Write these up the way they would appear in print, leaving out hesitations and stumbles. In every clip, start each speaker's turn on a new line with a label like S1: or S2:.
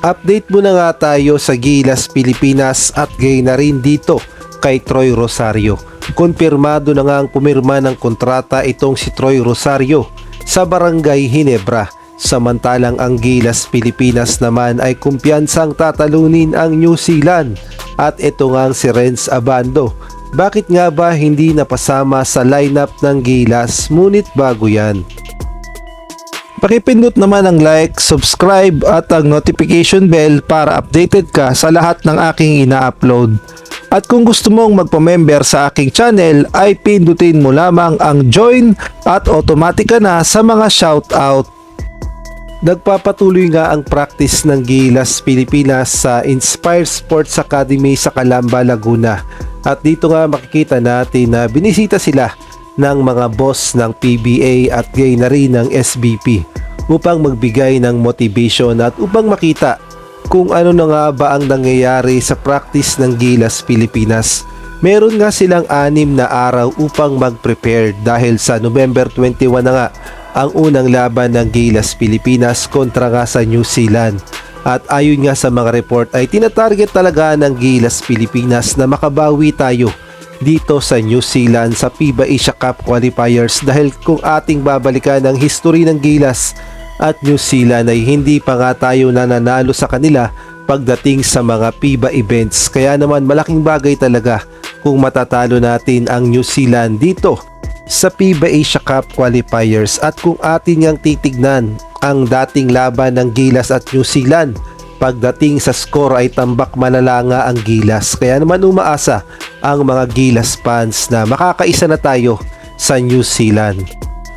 S1: Update muna nga tayo sa Gilas Pilipinas at gay na rin dito kay Troy Rosario. Kumpirmado na nga ang pumirma ng kontrata itong si Troy Rosario sa Barangay Ginebra. Samantalang ang Gilas Pilipinas naman ay kumpiyansang tatalunin ang New Zealand at ito nga ang si Renz Abando. Bakit nga ba hindi napasama sa lineup ng Gilas? Ngunit bago yan, pakipindot naman ang like, subscribe at ang notification bell para updated ka sa lahat ng aking ina-upload. At kung gusto mong magpa-member sa aking channel ay pindutin mo lamang ang join at automatic ka na sa mga shoutout. Nagpapatuloy nga ang practice ng Gilas Pilipinas sa Inspire Sports Academy sa Calamba, Laguna. At dito nga makikita natin na binisita sila ng mga boss ng PBA at gay na rin ng SBP upang magbigay ng motivation at upang makita kung ano na nga ba ang nangyayari sa practice ng Gilas Pilipinas. Meron nga silang 6 na araw upang mag-prepare dahil sa November 21 na nga ang unang laban ng Gilas Pilipinas kontra nga sa New Zealand. At ayon nga sa mga report ay tinatarget talaga ng Gilas Pilipinas na makabawi tayo dito sa New Zealand sa FIBA Asia Cup qualifiers dahil kung ating babalikan ang history ng Gilas at New Zealand ay hindi pa nga tayo nananalo sa kanila pagdating sa mga FIBA events. Kaya naman malaking bagay talaga kung matatalo natin ang New Zealand dito sa FIBA Asia Cup qualifiers. At kung atin ngang titignan ang dating laban ng Gilas at New Zealand, pagdating sa score ay tambak malala nga ang Gilas. Kaya naman umaasa ang mga Gilas fans na makakaisa na tayo sa New Zealand.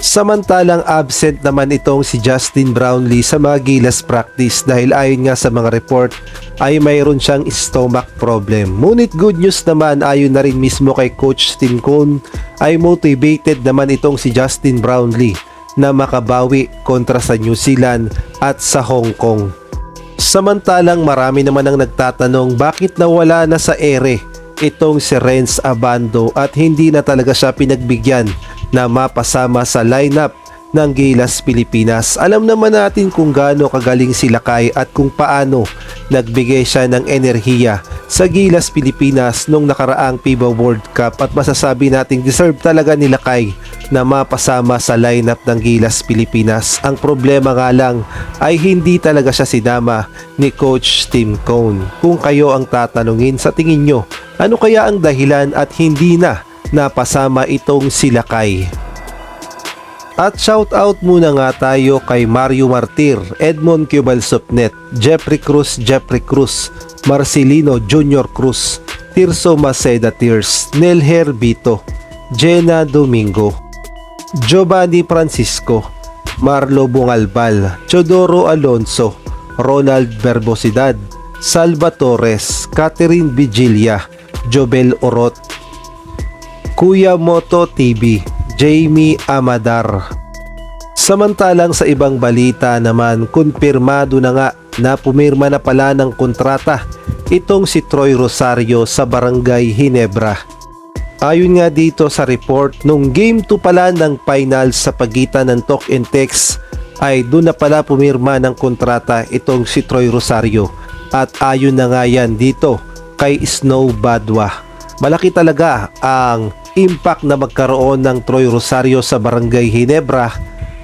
S1: Samantalang absent naman itong si Justin Brownlee sa mga Gilas practice dahil ayon nga sa mga report ay mayroon siyang stomach problem. Ngunit good news naman ayon na rin mismo kay Coach Tim Cone ay motivated naman itong si Justin Brownlee na makabawi kontra sa New Zealand at sa Hong Kong. Samantalang marami naman ang nagtatanong bakit nawala na sa ere itong si Renz Abando at hindi na talaga siya pinagbigyan na mapasama sa lineup ng Gilas Pilipinas. Alam naman natin kung gaano kagaling si Lakay at kung paano nagbigay siya ng enerhiya sa Gilas Pilipinas nung nakaraang FIBA World Cup at masasabi natin deserve talaga ni Lakay na mapasama sa lineup ng Gilas Pilipinas. Ang problema nga lang ay hindi talaga siya sinama ni Coach Tim Cone. Kung kayo ang tatanungin, sa tingin nyo, ano kaya ang dahilan at hindi na napasama itong si Lakay? At shoutout muna nga tayo kay Mario Martir, Edmond Cubalsopnet, Jeffrey Cruz, Marcelino Junior Cruz, Tirso Maceda Tears, Nelher Bito, Jenna Domingo, Giovanni Francisco, Marlo Bungalbal, Chodoro Alonso, Ronald Verbosidad, Salva Torres, Catherine Vigilia, Jobel Orot, Kuya Moto TV, Jamie Amadar. Samantalang sa ibang balita naman, kumpirmado na nga na pumirma na pala ng kontrata itong si Troy Rosario sa Barangay Ginebra. Ayon nga dito sa report, nung Game 2 pala ng finals sa pagitan ng Talk and Text ay doon na pala pumirma ng kontrata itong si Troy Rosario. At ayon na nga yan dito kay Snow Badwa. Malaki talaga ang impact na magkaroon ng Troy Rosario sa Barangay Ginebra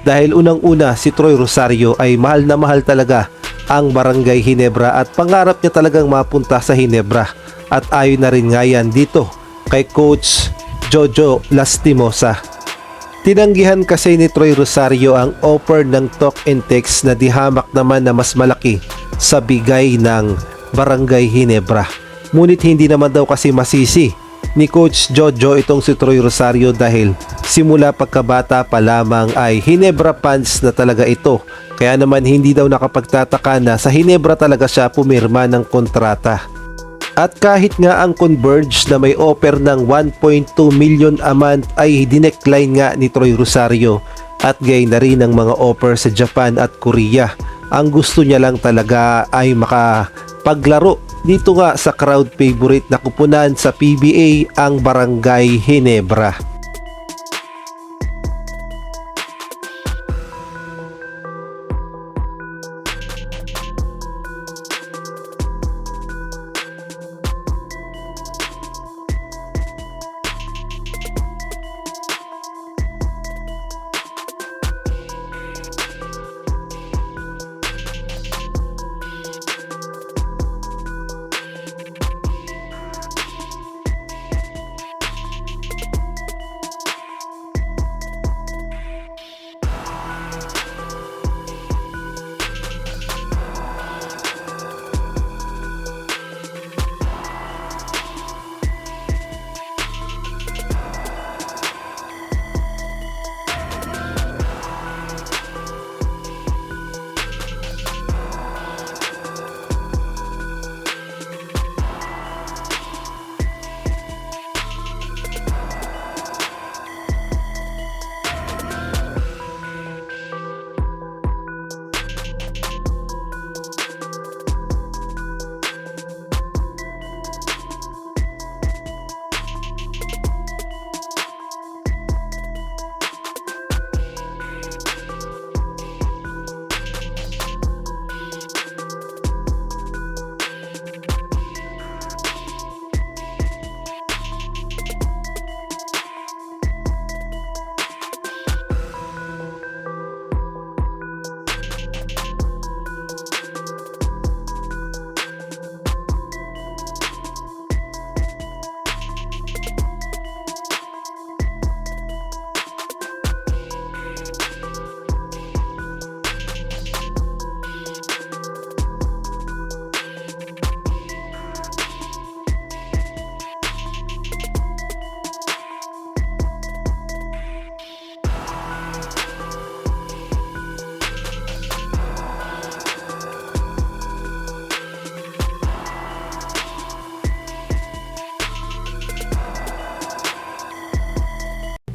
S1: dahil unang-una si Troy Rosario ay mahal na mahal talaga ang Barangay Ginebra at pangarap niya talagang mapunta sa Ginebra. At ayon na rin nga yan dito kay Coach Jojo Lastimosa. Tinanggihan kasi ni Troy Rosario ang offer ng Talk and Text na dihamak naman na mas malaki sa bigay ng Barangay Ginebra. Ngunit hindi naman daw kasi masisi ni Coach Jojo itong si Troy Rosario dahil simula pagkabata pa lamang ay Ginebra fans na talaga ito. Kaya naman hindi daw nakapagtataka na sa Ginebra talaga siya pumirma ng kontrata. At kahit nga ang Converge na may offer ng 1.2 million a month ay dinecline nga ni Troy Rosario at gay na rin ang mga offer sa Japan at Korea. Ang gusto niya lang talaga ay makapaglaro dito nga sa crowd favorite na kupunan sa PBA, ang Barangay Ginebra.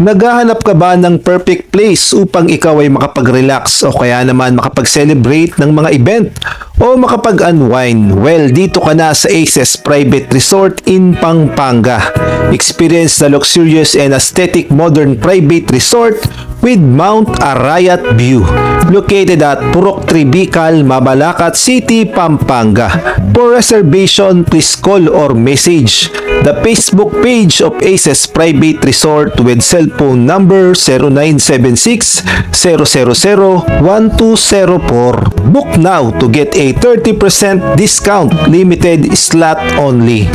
S1: Naghahanap ka ba ng perfect place upang ikaw ay makapag-relax o kaya naman makapag-celebrate ng mga event o makapag-unwind? Well, dito ka na sa Aces Private Resort in Pampanga. Experience the luxurious and aesthetic modern private resort with Mount Arayat View, located at Purok 3 Bicol, Mabalacat City, Pampanga. For reservation, please call or message the Facebook page of Aces Private Resort with cellphone number 0976-000-1204. Book now to get a 30% discount, limited slot only.